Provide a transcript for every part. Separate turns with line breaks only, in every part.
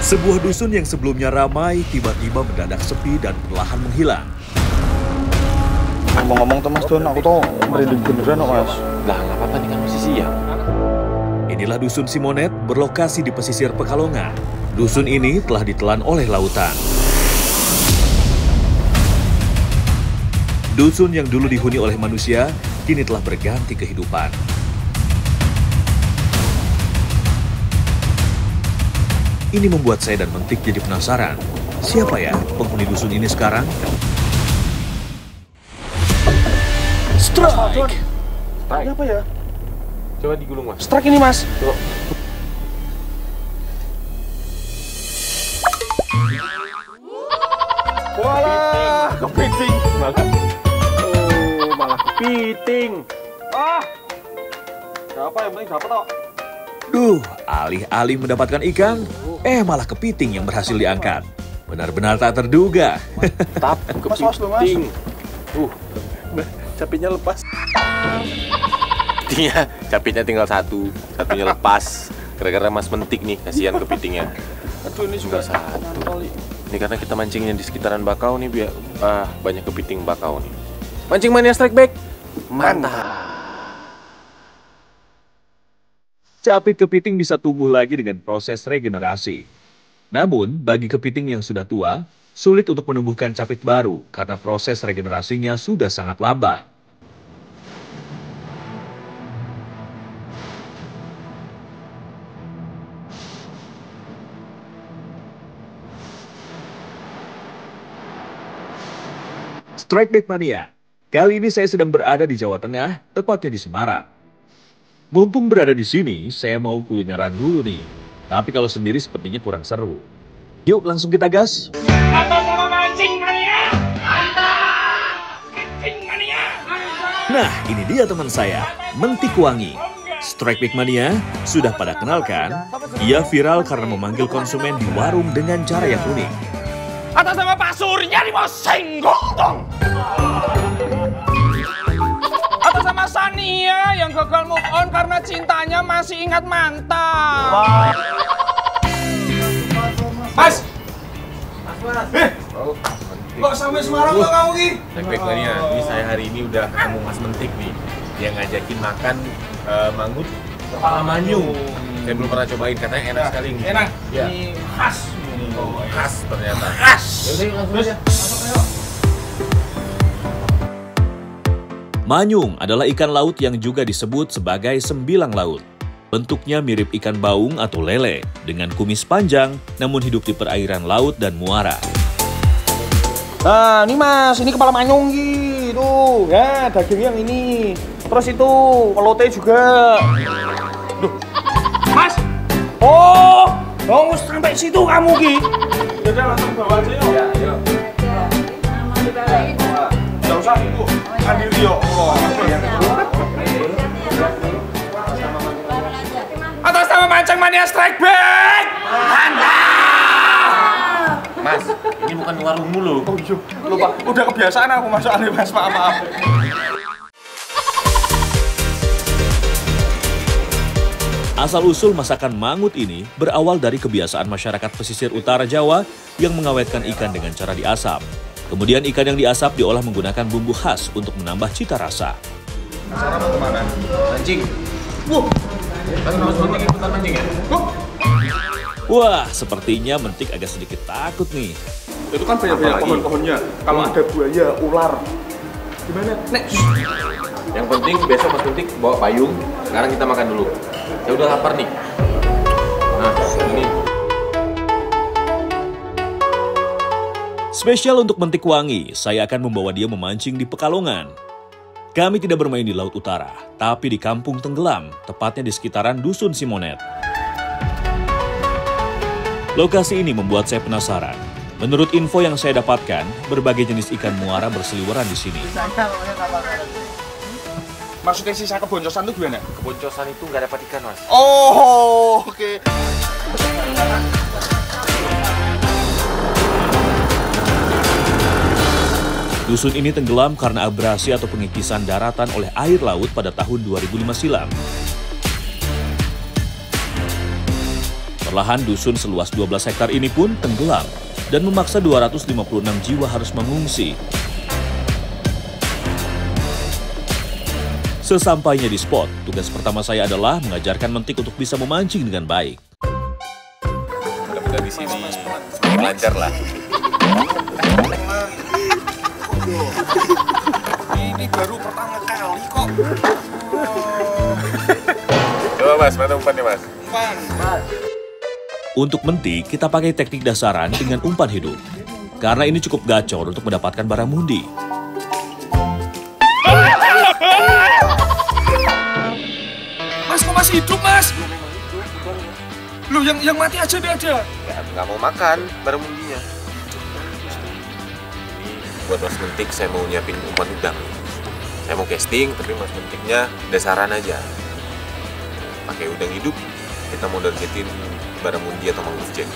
Sebuah dusun yang sebelumnya ramai, tiba-tiba mendadak sepi dan perlahan menghilang.
Ngomong-ngomong tuh Mas Don, aku tuh merinding beneran kok Mas.
Lah, nggak apa-apa nih kan masih siang.
Inilah dusun Simonet berlokasi di pesisir Pekalongan. Dusun ini telah ditelan oleh lautan. Dusun yang dulu dihuni oleh manusia, kini telah berganti kehidupan. Ini membuat saya dan Mentik jadi penasaran. Siapa ya penghuni dusun ini sekarang?
Strike!
Strike.
Apa ya?
Coba digulung, Mas.
Strike ini Mas.
Coba.
Walah, kepiting.
Malah. Oh, malah kepiting.
Ah! Siapa yang penting dapat kok.
Duh, alih-alih mendapatkan ikan, malah kepiting yang berhasil diangkat. Benar-benar tak terduga.
Tap,
Mas.
kepiting.
Capitnya lepas.
Capitnya tinggal satunya lepas. Gara-gara Mas Mentik nih, kasihan kepitingnya.
Aduh, ini juga
satu. Ini karena kita mancingnya di sekitaran bakau nih, biar banyak kepiting bakau nih. Mancing mania strike back. Mantap.
Capit kepiting bisa tumbuh lagi dengan proses regenerasi. Namun, bagi kepiting yang sudah tua, sulit untuk menumbuhkan capit baru karena proses regenerasinya sudah sangat lambat. Strike Back Mania. Kali ini saya sedang berada di Jawa Tengah, tepatnya di Semarang. Mumpung berada di sini, saya mau kulineran dulu nih. Tapi kalau sendiri sepertinya kurang seru. Yuk langsung kita gas.
Mantap sama mancing mania. Mantap. Mancing mania.
Nah, ini dia teman saya, Mentik Wangi. Strike Back Mania sudah pada kenal kan? Ia viral karena memanggil konsumen di warung dengan cara yang unik.
Atas nama Pak Surya di mau senggol dong. Atas nama Sania yang gagal move on karena cintanya masih ingat mantan. Mas. Kok sampai Semarang kok kamu Ki?
Strike back mania. Ini saya hari ini udah ketemu Mas Mentik nih. Dia ngajakin makan mangut kepala manyung. Saya belum pernah cobain, katanya enak sekali.
Enak.
Ya.
Ini khas.
Khas ternyata.
Khas.
Yaudah, langsung aja. Masuk ayo.
Manyung adalah ikan laut yang juga disebut sebagai sembilang laut. Bentuknya mirip ikan baung atau lele, dengan kumis panjang, namun hidup di perairan laut dan muara.
Nah, ini Mas, ini kepala manyung gitu. Ya, daging yang ini. Terus itu pelote juga. Duh.
Mas.
Oh, sampai situ kamu Ki.
Udah langsung bawa aja yuk.
Ya, yuk.
Enggak usah Ibu. Andiri yuk. Atas nama Mancing Mania Strike Back. Mantap.
Mas, ini bukan warungmu loh.
Oh iya, lupa. Udah kebiasaan aku masuk aneh Mas, maaf.
Asal-usul masakan mangut ini berawal dari kebiasaan masyarakat pesisir utara Jawa yang mengawetkan ikan dengan cara diasap. Kemudian ikan yang diasap diolah menggunakan bumbu khas untuk menambah cita rasa.
Cara mau kemana?
Mancing. Mas Mentik ikutan mancing ya?
Wah, sepertinya Mentik agak sedikit takut nih.
Itu kan banyak
Apalagi?
pohon-pohonnya. Kalau ada buaya, ular, gimana? Nek.
Yang penting besok Mas Mentik bawa payung. Sekarang kita makan dulu. Saya udah lapar nih. Nah, ini.
Spesial untuk Mentik Wangi, saya akan membawa dia memancing di Pekalongan. Kami tidak bermain di Laut Utara, tapi di Kampung Tenggelam, tepatnya di sekitaran Dusun Simonet. Lokasi ini membuat saya penasaran. Menurut info yang saya dapatkan, berbagai jenis ikan muara berseliweran di sini.
Maksudnya sisa keboncosan itu gimana?
Keboncosan itu nggak dapat ikan, Mas.
Oh, oke.
Dusun ini tenggelam karena abrasi atau pengikisan daratan oleh air laut pada tahun 2005 silam. Perlahan dusun seluas 12 hektar ini pun tenggelam dan memaksa 256 jiwa harus mengungsi. Sesampainya di spot, tugas pertama saya adalah mengajarkan Mentik untuk bisa memancing dengan baik.
Mudah-mudahan di sini semakin lancar lah.
Ini baru pertama kali kok.
Coba Mas, mana umpannya Mas?
Untuk Mentik, kita pakai teknik dasaran dengan umpan hidup. Karena ini cukup gacor untuk mendapatkan baramundi.
Mas, kok masih hidup, Mas? Loh, yang mati aja dia ada.
Ya, nggak mau makan baramundinya. Ini buat Mas Mentik saya mau nyiapin umpan udang. Saya mau casting, tapi Mas Mentiknya dasaran aja. Pakai udang hidup, kita mau targetin baramundi atau mangrove jack.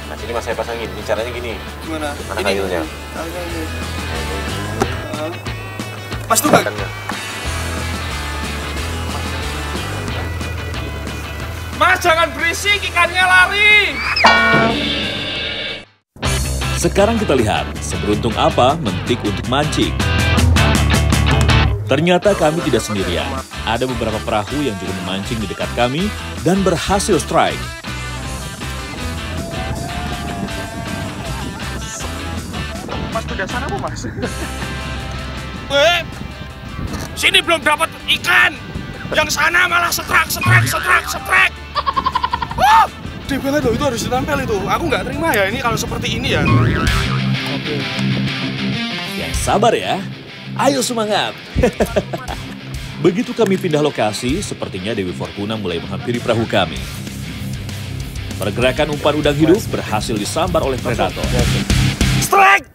Nah, sini Mas saya pasangin. Ini caranya gini.
Gimana?
Mana kayunya?
Mas tuh nggak? Mas, jangan berisik, ikannya lari.
Sekarang kita lihat seberuntung apa Mentik untuk mancing. Ternyata kami tidak sendirian. Ada beberapa perahu yang juga memancing di dekat kami dan berhasil strike.
Mas udah sana apa Mas?
Sini belum dapat ikan. Yang sana malah setrek.
Debel itu harus ditampil itu. Aku nggak terima ya ini kalau seperti ini ya. Oke.
Ya sabar ya. Ayo semangat. Begitu kami pindah lokasi, sepertinya Dewi Fortuna mulai menghampiri perahu kami. Pergerakan umpan udang hidup berhasil disambar oleh predator.
Strike!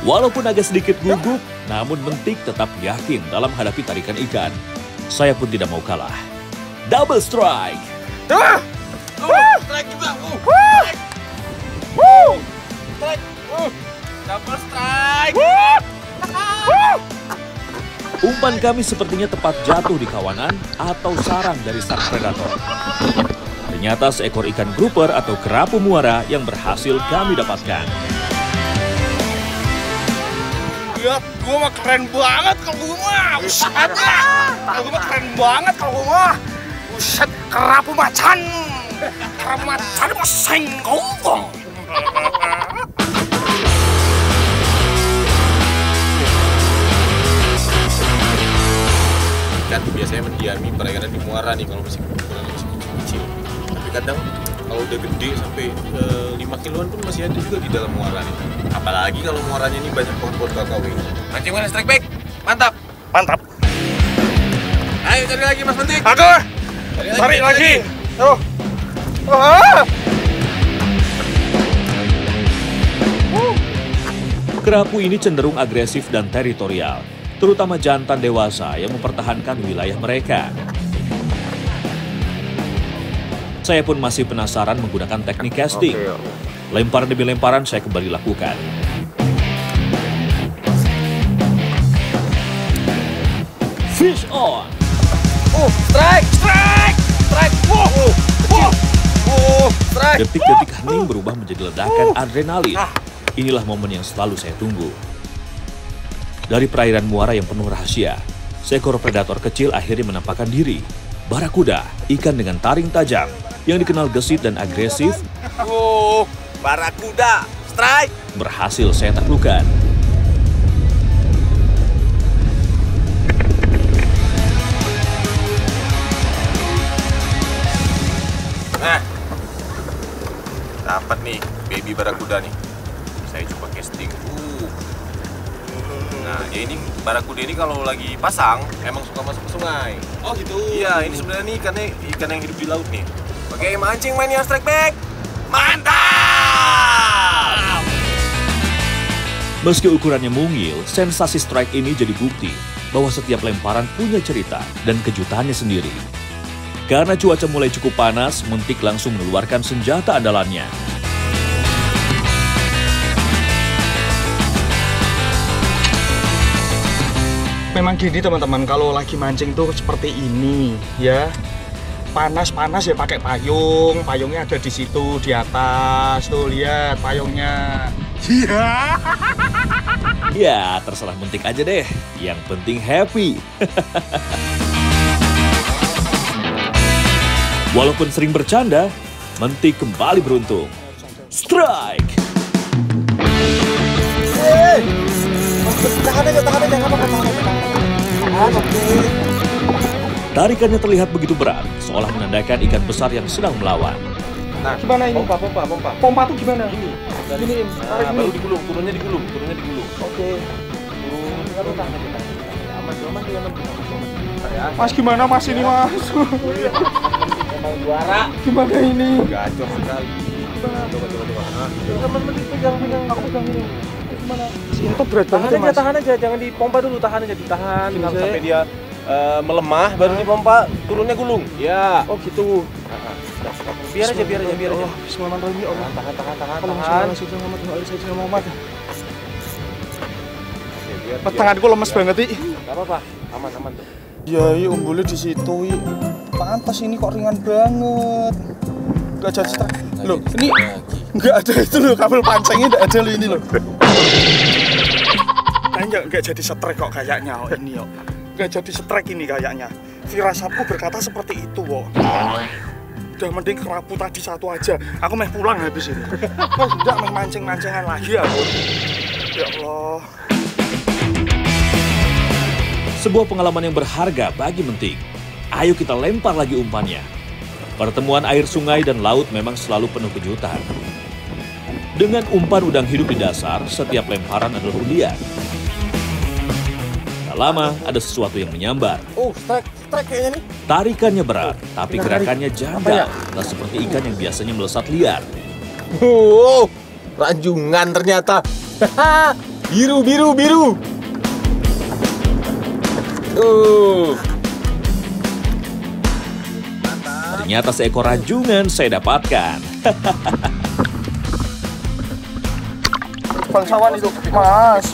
Walaupun agak sedikit gugup, namun Mentik tetap yakin dalam menghadapi tarikan ikan. Saya pun tidak mau kalah. Double strike!
Strike juga. Double strike.
Umpan kami sepertinya tepat jatuh di kawanan atau sarang dari sang predator. Ternyata seekor ikan grouper atau kerapu muara yang berhasil kami dapatkan.
Lihat, gua mah keren banget kalau gua mah. Buset ya. Gua mah keren banget kalau gua mah. Buset, kerapu macan. Kerapu macan pasang kau.
Ikan biasanya mendiami perairan di muara nih kalau masih kecil. Tapi kadang kalau udah gede sampai 5 kiloan pun masih ada juga di dalam muara nih. Apalagi kalau muaranya ini banyak pohon-pohon kakao ini. Mancing mana strike back? Mantap.
Mantap.
Ayo cari lagi Mas Mentik.
Aku cari lagi. Tuh.
Kerapu ini cenderung agresif dan teritorial, terutama jantan dewasa yang mempertahankan wilayah mereka. Saya pun masih penasaran menggunakan teknik casting. Lemparan demi lemparan saya kembali lakukan. Fish on!
Strike. Strike.
Detik-detik hening berubah menjadi ledakan adrenalin. Inilah momen yang selalu saya tunggu. Dari perairan muara yang penuh rahasia, seekor predator kecil akhirnya menampakkan diri. Barakuda, ikan dengan taring tajam, yang dikenal gesit dan agresif,
Barakuda, strike.
berhasil saya taklukkan.
Nah, dapat nih baby barakuda nih. Saya coba casting. Nah, dia ini barakuda ini kalau lagi pasang emang suka masuk ke sungai.
Oh gitu.
Iya, ini sebenarnya nih ikan yang hidup di laut nih. Oke, mancing main ya strike back. Mantap!
Meski ukurannya mungil, sensasi strike ini jadi bukti bahwa setiap lemparan punya cerita dan kejutannya sendiri. Karena cuaca mulai cukup panas, Mentik langsung mengeluarkan senjata andalannya.
Memang gini teman-teman, kalau lagi mancing tuh seperti ini ya. Panas-panas ya pakai payung. Payungnya ada di situ di atas. Tuh lihat payungnya. Iya.
Ya, terserah Mentik aja deh. Yang penting happy. Walaupun sering bercanda, Mentik kembali beruntung. Strike!
Tahan aja, jangan apa-apa.
Tarikannya terlihat begitu berat, seolah menandakan ikan besar yang sedang melawan.
Nah, gimana ini? Pompa. Pompa tuh gimana? Ini.
Nah, baru digulung, turunnya digulung.
Oke. Mas gimana Mas ini Mas?
Juara.
Gimana ini?
Gacor sekali. Coba.
Teman-teman pegang aku pegang ini. Gimana? Ini tuh berat banget ya Mas.
Tahan aja, jangan dipompa dulu, tahan aja, ditahan
Gini,
sampai dia melemah, baru dipompa, turunnya gulung. Ya.
Oh gitu.
Biar aja.
Oh, bismillahirrahmanirrahim. Ya Allah.
Tahan.
Tanganku lemes banget, I.
Enggak apa-apa, aman tuh.
Ya, umbulnya di situ, I. Pantas ini kok ringan banget. Gak jadi strike. Loh, ini nggak ada itu loh, kabel pancingnya nggak ada loh ini loh. Kayaknya nggak jadi strike kok kayaknya ini yo. Nggak jadi strike ini kayaknya. Firasatku berkata seperti itu kok. Udah mending kerapu tadi satu aja. Aku mau pulang habis ini. Mas udah main mancing-mancingan lagi aku. Ya Allah.
Sebuah pengalaman yang berharga bagi Mentik. Ayo kita lempar lagi umpannya. Pertemuan air sungai dan laut memang selalu penuh kejutan. Dengan umpan udang hidup di dasar, setiap lemparan adalah undian. Tak lama, ada sesuatu yang menyambar.
Oh, strike kayaknya nih.
Tarikannya berat, tapi gerakannya janggal. Tak seperti ikan yang biasanya melesat liar.
Wow, ranjungan ternyata. biru.
Ternyata seekor ranjungan saya dapatkan.
Bangsawan itu, Mas.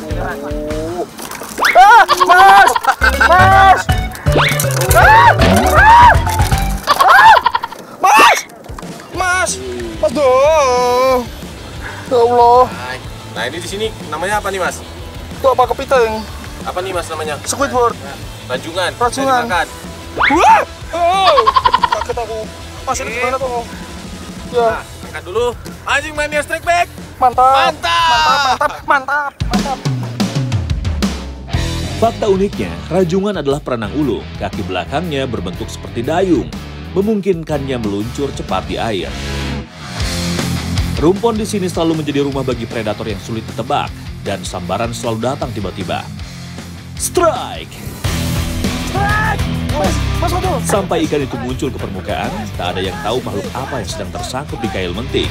Mas! Aduh. Ya Allah.
Nah, ini di sini namanya apa nih, Mas?
Itu apa kepiting?
Apa nih, Mas, namanya?
Squidward.
Ranjungan.
Ranjungan.
Bisa dimakan.
Wah! Oh! Kaget aku. Mas ini gimana tuh? Ya,
Nah, angkat dulu. Anjing mania strike back.
mantap.
Mantap.
Mantap.
Fakta uniknya, ranjungan adalah perenang ulung. Kaki belakangnya berbentuk seperti dayung, memungkinkannya meluncur cepat di air. Rumpon di sini selalu menjadi rumah bagi predator yang sulit ditebak, dan sambaran selalu datang tiba-tiba. Strike!
Mas Waduh.
Sampai ikan itu muncul ke permukaan, tak ada yang tahu makhluk apa yang sedang tersangkut di kail Mentik.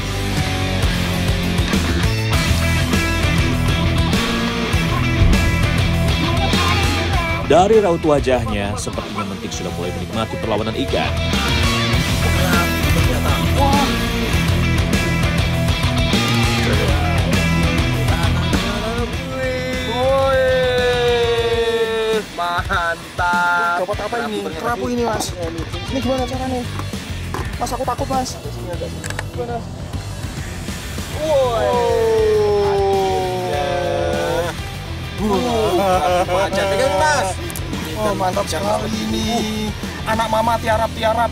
Dari raut wajahnya, sepertinya Mentik sudah mulai menikmati perlawanan ikan.
Mantap.
Dapat apa ini? Kerapu ini, Mas. Ini gimana caranya? Mas, aku takut, Mas. Gimana?
Macan pegang, Mas.
Oh, mantap sekali ini. Anak mama tiarap-tiarap.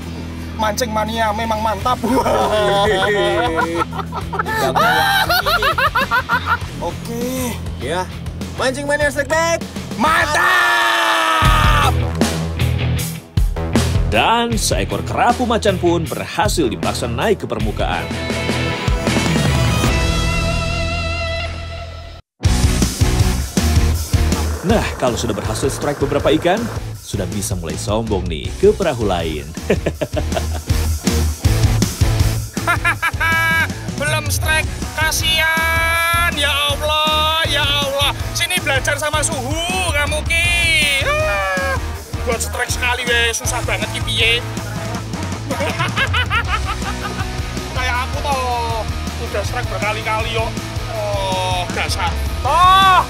Mancing mania memang mantap. Oke.
Ya, mancing mania strike back.
Mantap!
Dan seekor kerapu macan pun berhasil dipaksa naik ke permukaan. Nah, kalau sudah berhasil strike beberapa ikan, sudah bisa mulai sombong nih ke perahu lain.
Belum strike, kasihan. Ya Allah. Sini belajar sama suhu kamu Ki. Buat strike sekali weh, susah banget Ki piye. Kayak aku toh, udah strike berkali-kali yo. Oh, dasar. Oh.